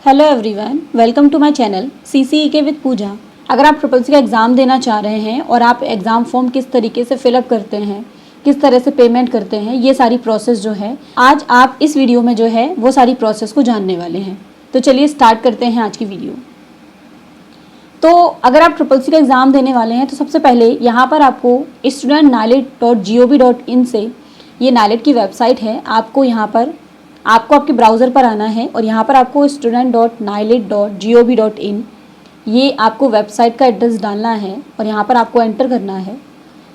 Hello everyone, welcome to my channel CCEK with Pooja. अगर आप triple C का exam देना चाह रहे हैं और आप एग्ज़ाम फॉर्म किस तरीके से फिलअप करते हैं, किस तरह से पेमेंट करते हैं, ये सारी प्रोसेस जो है आज आप इस वीडियो में जो है वो सारी प्रोसेस को जानने वाले हैं। तो चलिए स्टार्ट करते हैं आज की वीडियो। तो अगर आप ट्रिपल सी का एग्ज़ाम देने वाले हैं तो सबसे पहले यहाँ पर आपको studentNALED.gov.in से, ये NALED की वेबसाइट है, आपको यहाँ पर आपके ब्राउज़र पर आना है और यहाँ पर आपको student.naled.gov.in ये आपको वेबसाइट का एड्रेस डालना है और यहाँ पर आपको एंटर करना है।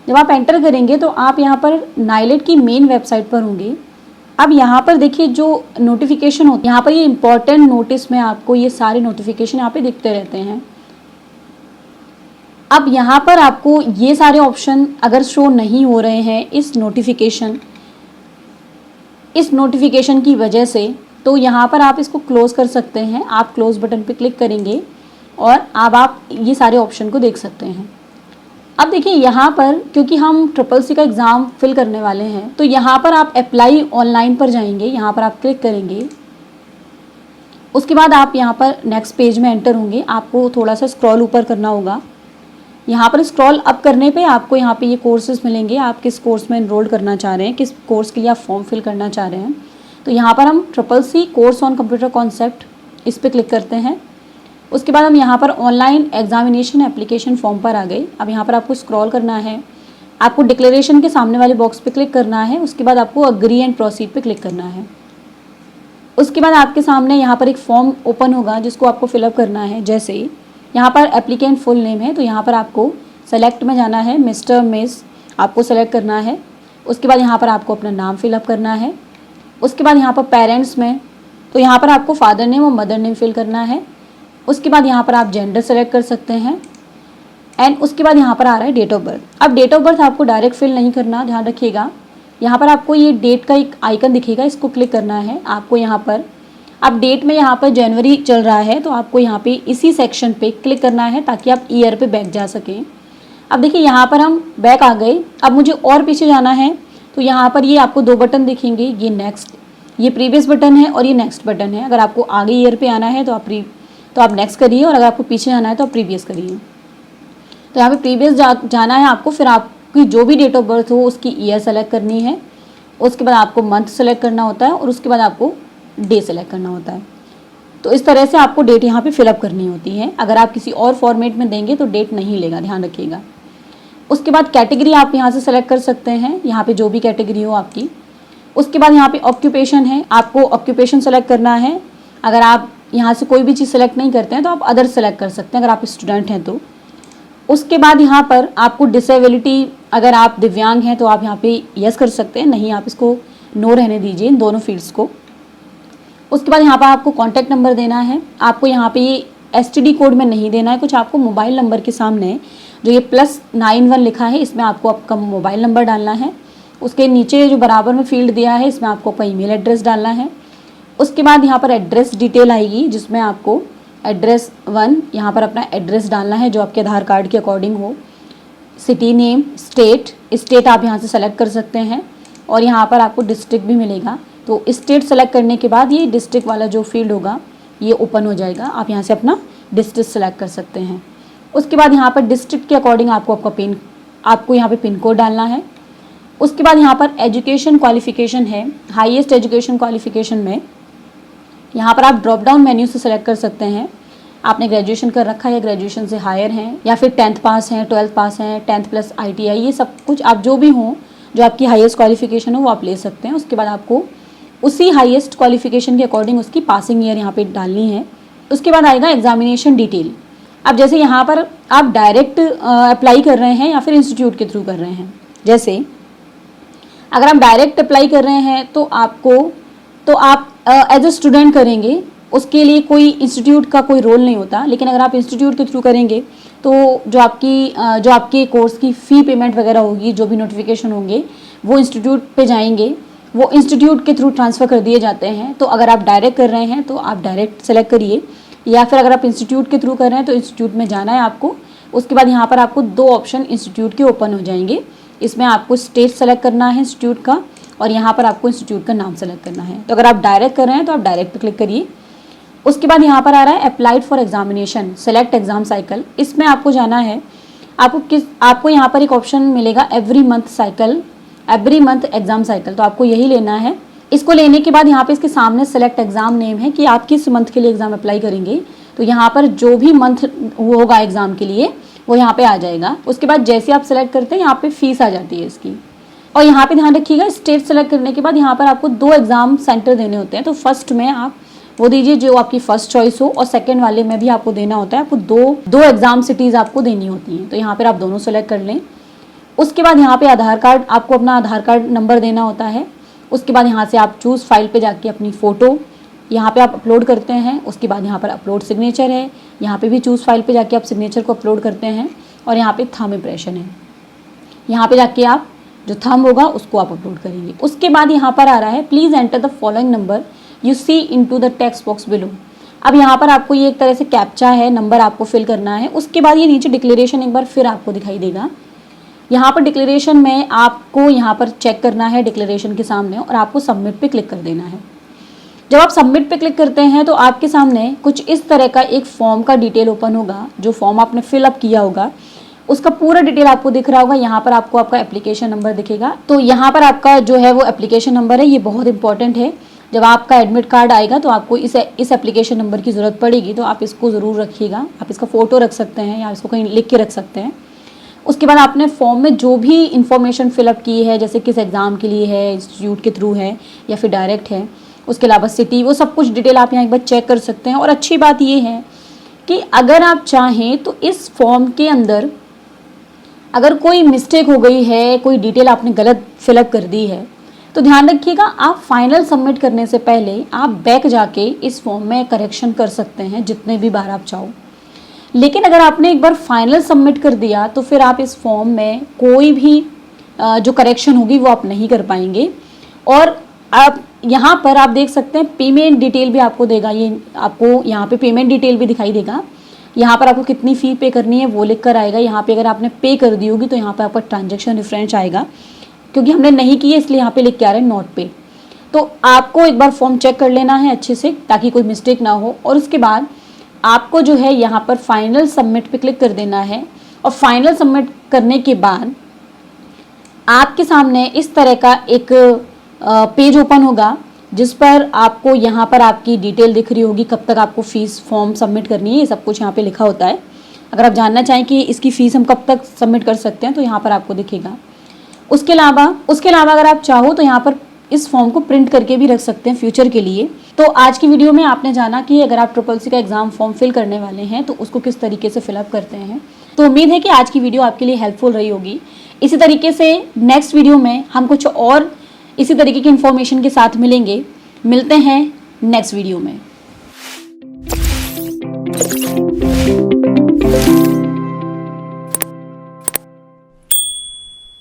जब आप एंटर करेंगे तो आप यहाँ पर NALED की मेन वेबसाइट पर होंगे। अब यहाँ पर देखिए जो नोटिफिकेशन होते हैं, यहाँ पर ये इंपॉर्टेंट नोटिस में आपको ये सारे नोटिफिकेशन यहाँ पे दिखते रहते हैं। अब यहाँ पर आपको ये सारे ऑप्शन अगर शो नहीं हो रहे हैं इस नोटिफिकेशन की वजह से, तो यहाँ पर आप इसको क्लोज़ कर सकते हैं। आप क्लोज़ बटन पे क्लिक करेंगे और अब आप ये सारे ऑप्शन को देख सकते हैं। अब देखिए यहाँ पर क्योंकि हम ट्रिपल सी का एग्ज़ाम फिल करने वाले हैं तो यहाँ पर आप अप्लाई ऑनलाइन पर जाएंगे, यहाँ पर आप क्लिक करेंगे। उसके बाद आप यहाँ पर नेक्स्ट पेज में एंटर होंगे। आपको थोड़ा सा स्क्रॉल ऊपर करना होगा। यहाँ पर स्क्रॉल अप करने पे आपको यहाँ पे ये कोर्सेज मिलेंगे। आप किस कोर्स में एनरोल करना चाह रहे हैं, किस कोर्स के लिए आप फॉर्म फिल करना चाह रहे हैं। तो यहाँ पर हम triple C course on computer concept इस पर क्लिक करते हैं। उसके बाद हम यहाँ पर ऑनलाइन एग्जामिनेशन एप्लीकेशन फॉर्म पर आ गए। अब यहाँ पर आपको स्क्रॉल करना है, आपको डिक्लेरेशन के सामने वाले बॉक्स पे क्लिक करना है। उसके बाद आपको अग्री एंड प्रोसीड पे क्लिक करना है। उसके बाद आपके सामने यहाँ पर एक फॉर्म ओपन होगा जिसको आपको फिलअप करना है। जैसे यहाँ पर एप्लीकेंट फुल नेम है तो यहाँ पर आपको सेलेक्ट में जाना है, मिस्टर मिस आपको सेलेक्ट करना है। उसके बाद यहाँ पर आपको अपना नाम फिलअप करना है। उसके बाद यहाँ पर पेरेंट्स में तो यहाँ पर आपको फादर नेम और मदर नेम फिल करना है। उसके बाद यहाँ पर आप जेंडर सेलेक्ट कर सकते हैं एंड उसके बाद यहाँ पर आ रहा है डेट ऑफ बर्थ। अब डेट ऑफ बर्थ आपको डायरेक्ट फिल नहीं करना, ध्यान रखिएगा। यहाँ पर आपको ये डेट का एक आइकन दिखेगा, इसको क्लिक करना है आपको। यहाँ पर अब डेट में यहाँ पर जनवरी चल रहा है तो आपको यहाँ पे इसी सेक्शन पे क्लिक करना है ताकि आप ईयर पे बैक जा सकें। अब देखिए यहाँ पर हम बैक आ गए। अब मुझे और पीछे जाना है तो यहाँ पर ये आपको दो बटन दिखेंगे, ये नेक्स्ट, ये प्रीवियस बटन है और ये नेक्स्ट बटन है। अगर आपको आगे ईयर पे आना है तो आप नेक्स्ट करिए और अगर आपको पीछे जाना है तो आप प्रीवियस करिए। तो यहाँ पे प्रीवियस जाना है आपको, फिर आपकी जो भी डेट ऑफ बर्थ हो उसकी ईयर सेलेक्ट करनी है। उसके बाद आपको मंथ सेलेक्ट करना होता है और उसके बाद आपको डे सेलेक्ट करना होता है। तो इस तरह से आपको डेट यहाँ पे फिलअप करनी होती है। अगर आप किसी और फॉर्मेट में देंगे तो डेट नहीं लेगा, ध्यान रखिएगा। उसके बाद कैटेगरी आप यहाँ से सेलेक्ट कर सकते हैं, यहाँ पे जो भी कैटेगरी हो आपकी। उसके बाद यहाँ पे ऑक्यूपेशन है, आपको ऑक्यूपेशन सेलेक्ट करना है। अगर आप यहाँ से कोई भी चीज़ सेलेक्ट नहीं करते हैं तो आप अदर सेलेक्ट कर सकते हैं अगर आप स्टूडेंट हैं तो। उसके बाद यहाँ पर आपको डिसेबिलिटी, अगर आप दिव्यांग हैं तो आप यहाँ पे यस कर सकते हैं, नहीं आप इसको नो रहने दीजिए, इन दोनों फील्ड्स को। उसके बाद यहाँ पर आपको कॉन्टैक्ट नंबर देना है। आपको यहाँ पे ये STD कोड में नहीं देना है, कुछ आपको मोबाइल नंबर के सामने जो ये +91 लिखा है इसमें आपको आपका मोबाइल नंबर डालना है। उसके नीचे जो बराबर में फील्ड दिया है इसमें आपको अपना ईमेल एड्रेस डालना है। उसके बाद यहाँ पर एड्रेस डिटेल आएगी जिसमें आपको एड्रेस 1 यहाँ पर अपना एड्रेस डालना है जो आपके आधार कार्ड के अकॉर्डिंग हो। सिटी नेम, स्टेट आप यहाँ से सेलेक्ट कर सकते हैं और यहाँ पर आपको डिस्ट्रिक्ट भी मिलेगा। तो स्टेट सेलेक्ट करने के बाद ये डिस्ट्रिक्ट वाला जो फील्ड होगा ये ओपन हो जाएगा। आप यहाँ से अपना डिस्ट्रिक्ट सेलेक्ट कर सकते हैं। उसके बाद यहाँ पर डिस्ट्रिक्ट के अकॉर्डिंग आपको यहाँ पे पिन कोड डालना है। उसके बाद यहाँ पर एजुकेशन क्वालिफिकेशन है, हाईएस्ट एजुकेशन क्वालिफिकेशन में यहाँ पर आप ड्रॉप डाउन मेन्यू से सेलेक्ट कर सकते हैं। आपने ग्रेजुएशन कर रखा है या ग्रेजुएशन से हायर हैं या फिर 10th पास हैं, 12th पास हैं, 10th प्लस ITI, ये सब कुछ आप जो भी हों, जो आपकी हाईएस्ट क्वालिफिकेशन हो वो आप ले सकते हैं। उसके बाद आपको उसी हाईएस्ट क्वालिफिकेशन के अकॉर्डिंग उसकी पासिंग ईयर यहाँ पे डालनी है। उसके बाद आएगा एग्जामिनेशन डिटेल। अब जैसे यहाँ पर आप डायरेक्ट अप्लाई कर रहे हैं या फिर इंस्टीट्यूट के थ्रू कर रहे हैं। जैसे अगर आप डायरेक्ट अप्लाई कर रहे हैं तो आप एज अ स्टूडेंट करेंगे, उसके लिए कोई इंस्टीट्यूट का कोई रोल नहीं होता। लेकिन अगर आप इंस्टीट्यूट के थ्रू करेंगे तो जो आपके कोर्स की फ़ी पेमेंट वगैरह होगी, जो भी नोटिफिकेशन होंगे वो इंस्टीट्यूट पे जाएंगे, वो इंस्टीट्यूट के थ्रू ट्रांसफ़र कर दिए जाते हैं। तो अगर आप डायरेक्ट कर रहे हैं तो आप डायरेक्ट सेलेक्ट करिए, या फिर अगर आप इंस्टीट्यूट के थ्रू कर रहे हैं तो इंस्टीट्यूट में जाना है आपको। उसके बाद यहाँ पर आपको दो ऑप्शन इंस्टीट्यूट के ओपन हो जाएंगे। इसमें आपको स्टेट सेलेक्ट करना है इंस्टीट्यूट का और यहाँ पर आपको इंस्टीट्यूट का नाम सेलेक्ट करना है। तो अगर आप डायरेक्ट कर रहे हैं तो आप डायरेक्ट पे क्लिक करिए। उसके बाद यहाँ पर आ रहा है applied for examination, select exam cycle. इसमें आपको जाना है, आपको यहाँ पर एक ऑप्शन मिलेगा every month cycle, every month exam cycle, तो आपको यही लेना है। इसको लेने के बाद यहाँ पे इसके सामने सेलेक्ट एग्जाम नेम है कि आप किस मंथ के लिए एग्जाम अप्लाई करेंगे। तो यहाँ पर जो भी मंथ होगा एग्जाम के लिए वो यहाँ पे आ जाएगा। उसके बाद जैसे आप सेलेक्ट करते हैं यहाँ पे फीस आ जाती है इसकी। और यहाँ पे ध्यान रखिएगा, स्टेट सेलेक्ट करने के बाद यहाँ पर आपको 2 एग्जाम सेंटर देने होते हैं। तो फर्स्ट में आप वो दीजिए जो आपकी फर्स्ट चॉइस हो, और सेकंड वाले में भी आपको देना होता है। आपको दो एग्जाम सिटीज़ आपको देनी होती हैं। तो यहाँ पर आप दोनों सेलेक्ट कर लें। उसके बाद यहाँ पे आधार कार्ड, आपको अपना आधार कार्ड नंबर देना होता है। उसके बाद यहाँ से आप चूज़ फाइल पे जाके अपनी फ़ोटो यहाँ पे आप अपलोड करते हैं। उसके बाद यहाँ पर अपलोड सिग्नेचर है, यहाँ पे भी चूज़ फाइल पे जाके आप सिग्नेचर को अपलोड करते हैं। और यहाँ पे थंब इम्प्रेशन है, यहाँ पे जाके आप जो थंब होगा उसको आप अपलोड करेंगे। उसके बाद यहाँ पर आ रहा है please enter the following number you see into the text box below. अब यहाँ पर आपको ये एक तरह से कैप्चा है, नंबर आपको फिल करना है। उसके बाद ये नीचे डिक्लेरेशन एक बार फिर आपको दिखाई देगा। यहाँ पर डिक्लेरेशन में आपको यहाँ पर चेक करना है डिक्लेरेशन के सामने, और आपको सबमिट पे क्लिक कर देना है। जब आप सबमिट पे क्लिक करते हैं तो आपके सामने कुछ इस तरह का एक फॉर्म का डिटेल ओपन होगा। जो फॉर्म आपने फिलअप किया होगा उसका पूरा डिटेल आपको दिख रहा होगा। यहाँ पर आपको आपका एप्लीकेशन नंबर दिखेगा। तो यहाँ पर आपका जो है वो एप्लीकेशन नंबर है, ये बहुत इंपॉर्टेंट है। जब आपका एडमिट कार्ड आएगा तो आपको इस एप्लीकेशन नंबर की ज़रूरत पड़ेगी, तो आप इसको ज़रूर रखिएगा। आप इसका फ़ोटो रख सकते हैं या इसको कहीं लिख के रख सकते हैं। उसके बाद आपने फॉर्म में जो भी इंफॉर्मेशन फिलअप की है, जैसे किस एग्ज़ाम के लिए है, इंस्टीट्यूट के थ्रू है या फिर डायरेक्ट है, उसके अलावा सिटी, वो सब कुछ डिटेल आप यहाँ एक बार चेक कर सकते हैं। और अच्छी बात ये है कि अगर आप चाहें तो इस फॉर्म के अंदर अगर कोई मिस्टेक हो गई है, कोई डिटेल आपने गलत फिलअप कर दी है, तो ध्यान रखिएगा आप फाइनल सबमिट करने से पहले आप बैक जाके इस फॉर्म में करेक्शन कर सकते हैं जितने भी बार आप चाहो। लेकिन अगर आपने एक बार फाइनल सबमिट कर दिया तो फिर आप इस फॉर्म में कोई भी जो करेक्शन होगी वो आप नहीं कर पाएंगे। और आप यहाँ पर आप देख सकते हैं पेमेंट डिटेल भी आपको देगा। ये आपको यहाँ पे पेमेंट डिटेल भी दिखाई देगा। यहाँ पर आपको कितनी फ़ी पे करनी है वो लिख कर आएगा। यहाँ पे अगर आपने पे कर दी होगी तो यहाँ पर आपका ट्रांजेक्शन रेफरेंस आएगा, क्योंकि हमने नहीं की है इसलिए यहाँ पे लिख के आ रहे हैं नॉट पे। तो आपको एक बार फॉर्म चेक कर लेना है अच्छे से ताकि कोई मिस्टेक ना हो। और उसके बाद आपको जो है यहाँ पर फाइनल सबमिट पे क्लिक कर देना है। और फाइनल सबमिट करने के बाद आपके सामने इस तरह का एक पेज ओपन होगा जिस पर आपको यहाँ पर आपकी डिटेल दिख रही होगी, कब तक आपको फ़ीस फॉर्म सबमिट करनी है, ये सब कुछ यहाँ पे लिखा होता है। अगर आप जानना चाहें कि इसकी फ़ीस हम कब तक सबमिट कर सकते हैं तो यहाँ पर आपको दिखेगा। उसके अलावा अगर आप चाहो तो यहाँ पर इस फॉर्म को प्रिंट करके भी रख सकते हैं फ्यूचर के लिए। तो आज की वीडियो में आपने जाना कि अगर आप SSSC का एग्जाम फॉर्म फिल करने वाले हैं तो उसको किस तरीके से फिलअप करते हैं। तो उम्मीद है कि आज की वीडियो आपके लिए हेल्पफुल रही होगी। इसी तरीके से नेक्स्ट वीडियो में हम कुछ और इसी तरीके की इन्फॉर्मेशन के साथ मिलेंगे। मिलते हैं नेक्स्ट वीडियो में।